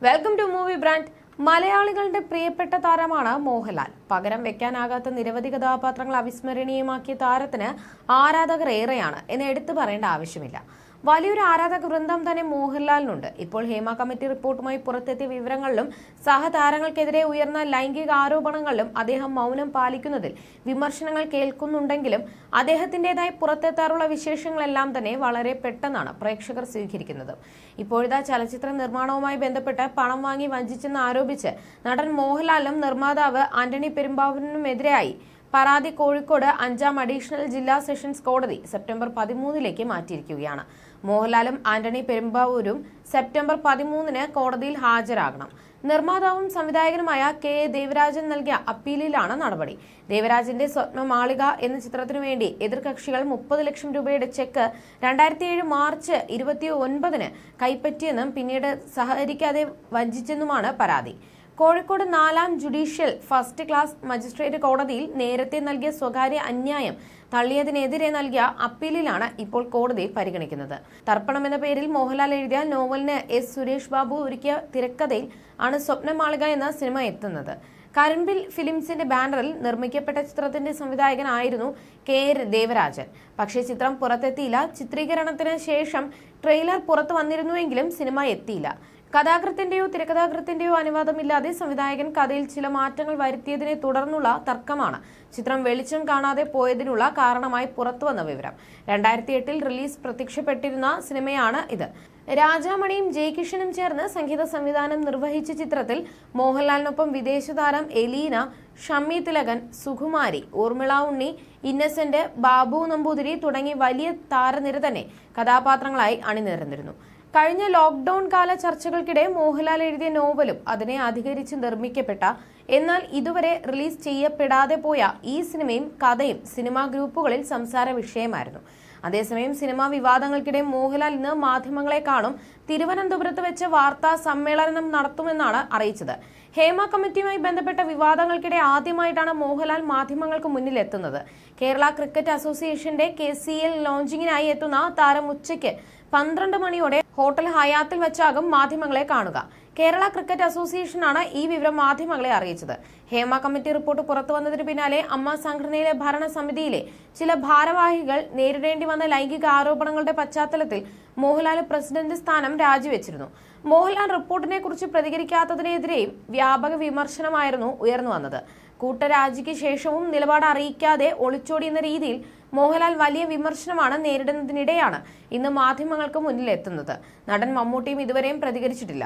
Welcome to movie brand. മലയാളികളുടെ പ്രിയപ്പെട്ട താരമാണ് മോഹൻലാൽ. പകരം വെക്കാനാകാത്ത നിരവധി കഥാപാത്രങ്ങൾ അവിസ്മരണീയമാക്കിയ താരത്തിന് ആരാധകർ ഏറെയാണ് എന്ന് എടുത്തു പറയേണ്ട ആവശ്യമില്ല. വലിയൊരു ആരാധക വൃന്ദം തന്നെ മോഹൻലാലിനുണ്ട്. ഇപ്പോൾ ഹേമ കമ്മിറ്റി റിപ്പോർട്ടുമായി പുറത്തെത്തിയ വിവരങ്ങളിലും സഹതാരങ്ങൾക്കെതിരെ ഉയർന്ന ലൈംഗിക ആരോപണങ്ങളിലും അദ്ദേഹം മൗനം പാലിക്കുന്നതിൽ വിമർശനങ്ങൾ കേൾക്കുന്നുണ്ടെങ്കിലും അദ്ദേഹത്തിന്റേതായി പുറത്തെത്താറുള്ള വിശേഷങ്ങളെല്ലാം തന്നെ വളരെ പെട്ടെന്നാണ് പ്രേക്ഷകർ സ്വീകരിക്കുന്നത്. ഇപ്പോഴത്തെ ചലച്ചിത്ര നിർമ്മാണവുമായി ബന്ധപ്പെട്ട് പണം വാങ്ങി വഞ്ചിച്ചെന്ന് ആരോപിച്ച് നടൻ മോഹൻലാലിനും നിർമ്മാതാവ് ആന്റണി പെരുമ്പാവൂരിനുമെതിരെയായി പരാതി കോഴിക്കോട് 5ാം അഡീഷണൽ ജില്ലാ സെഷൻസ് കോടതി സെപ്റ്റംബർ 13 മാറ്റിയിരിക്കുകയാണ്. മോഹൻലാലും ആന്റണി പെരുമ്പാവൂരും സെപ്റ്റംബർ 13 കോടതിയിൽ ഹാജരാകണം. നിർമ്മാതാവും സംവിധായകനുമായ കെ ദേവരാജൻ നൽകിയ അപ്പീലിലാണ് നടപടി. ദേവരാജന്റെ സ്വപ്നമാളിക എന്ന ചിത്രത്തിനു വേണ്ടി എതിർകക്ഷികൾ 30 ലക്ഷം രൂപയുടെ ചെക്ക് 2007 മാർച്ച് 29 കൈപ്പറ്റിയെന്നും പിന്നീട് സഹകരിക്കാതെ വഞ്ചിച്ചെന്നുമാണ് പരാതി. Kozhikode 4ാം judicial first class magistrate കോടതിയിൽ നേരത്തെ നൽകിയ സ്വകാര്യ അന്യായം തള്ളിയതിനെതിരെ നൽകിയ അപ്പീലിലാണ് ഇപ്പോൾ കോടതി പരിഗണിക്കുന്നത്. തർപ്പണം എന്ന പേരിൽ മോഹൻലാൽ എഴുതിയ നോവലിന് എസ് സുരേഷ് ബാബു ഒരുക്കിയ തിരക്കഥയിൽ ആണ് സ്വപ്നമാളിക എന്ന സിനിമ എത്തുന്നത്. കരിമ്പിൽ ഫിലിംസിന്റെ ബാനറിൽ നിർമ്മിക്കപ്പെട്ട ചിത്രത്തിന്റെ സംവിധായകനായിരുന്നു കെ ദേവരാജൻ. പക്ഷേ ചിത്രം പുറത്തെത്തിയില്ല. ചിത്രീകരണത്തിന് ശേഷം ട്രെയിലർ പുറത്തു വന്നിരുന്നുവെങ്കിലും സിനിമ എത്തിയില്ല. കഥാകൃത്തിന്റെയോ തിരക്കഥാകൃത്തിന്റെയോ അനുവാദമില്ലാതെ സംവിധായകൻ കഥയിൽ ചില മാറ്റങ്ങൾ വരുത്തിയതിനെ തുടർന്നുള്ള തർക്കമാണ് ചിത്രം വെളിച്ചം കാണാതെ പോയതിനുള്ള കാരണമായി പുറത്തുവന്ന വിവരം. 2008 റിലീസ് പ്രത്യക്ഷപ്പെട്ടിരുന്ന സിനിമയാണ് ഇത്. രാജാമണിയും ജയകിഷനും ചേർന്ന് സംഗീത സംവിധാനം നിർവഹിച്ച ചിത്രത്തിൽ മോഹൻലാലിനൊപ്പം വിദേശ താരം എലീന, ഷമ്മി തിലകൻ, സുകുമാരി, ഊർമിള ഉണ്ണി, ഇന്നസെന്റ്, ബാബു നമ്പൂതിരി തുടങ്ങി വലിയ താരനിര തന്നെ കഥാപാത്രങ്ങളായി അണിനിരന്നിരുന്നു. കഴിഞ്ഞ ലോക്ക്ഡൌൺ കാല ചർച്ചകൾക്കിടെ മോഹൻലാൽ എഴുതിയ നോവലും അതിനെ അധികരിച്ച് നിർമ്മിക്കപ്പെട്ട എന്നാൽ ഇതുവരെ റിലീസ് ചെയ്യപ്പെടാതെ പോയ ഈ സിനിമയും കഥയും സിനിമാ ഗ്രൂപ്പുകളിൽ സംസാര വിഷയമായിരുന്നു. അതേസമയം സിനിമാ വിവാദങ്ങൾക്കിടെ മോഹൻലാൽ ഇന്ന് മാധ്യമങ്ങളെ കാണും തിരുവനന്തപുരത്ത് വെച്ച് വാർത്താ സമ്മേളനം നടത്തുമെന്നാണ് അറിയിച്ചത്. ഹേമ കമ്മിറ്റിയുമായി ബന്ധപ്പെട്ട വിവാദങ്ങൾക്കിടെ ആദ്യമായിട്ടാണ് മോഹൻലാൽ മാധ്യമങ്ങൾക്ക് മുന്നിൽ എത്തുന്നത്. കേരള ക്രിക്കറ്റ് അസോസിയേഷന്റെ KCL ലോഞ്ചിങ്ങിനായി എത്തുന്ന താരം ഉച്ചയ്ക്ക് 12 മണിയോടെ ഹോട്ടൽ ഹയാത്തിൽ വെച്ചാകും മാധ്യമങ്ങളെ കാണുക. കേരള ക്രിക്കറ്റ് അസോസിയേഷനാണ് ഈ വിവരം മാധ്യമങ്ങളെ അറിയിച്ചത്. ഹേമ കമ്മിറ്റി റിപ്പോർട്ട് പുറത്തു വന്നതിന് പിന്നാലെ അമ്മ സംഘടനയിലെ ഭരണസമിതിയിലെ ചില ഭാരവാഹികൾ നേരിടേണ്ടി വന്ന ലൈംഗിക ആരോപണങ്ങളുടെ പശ്ചാത്തലത്തിൽ മോഹൻലാൽ പ്രസിഡന്റ് സ്ഥാനം രാജിവെച്ചിരുന്നു. മോഹൻലാൽ റിപ്പോർട്ടിനെ കുറിച്ച് പ്രതികരിക്കാത്തതിനെതിരെയും വ്യാപക വിമർശനമായിരുന്നു ഉയർന്നു വന്നത്. കൂട്ടരാജിക്ക് ശേഷവും നിലപാട് അറിയിക്കാതെ ഒളിച്ചോടിയെന്ന രീതിയിൽ മോഹൻലാൽ വലിയ വിമർശനമാണ് നേരിടുന്നതിനിടെയാണ് ഇന്ന് മാധ്യമങ്ങൾക്ക് മുന്നിലെത്തുന്നത്. നടൻ മമ്മൂട്ടിയും ഇതുവരെയും പ്രതികരിച്ചിട്ടില്ല.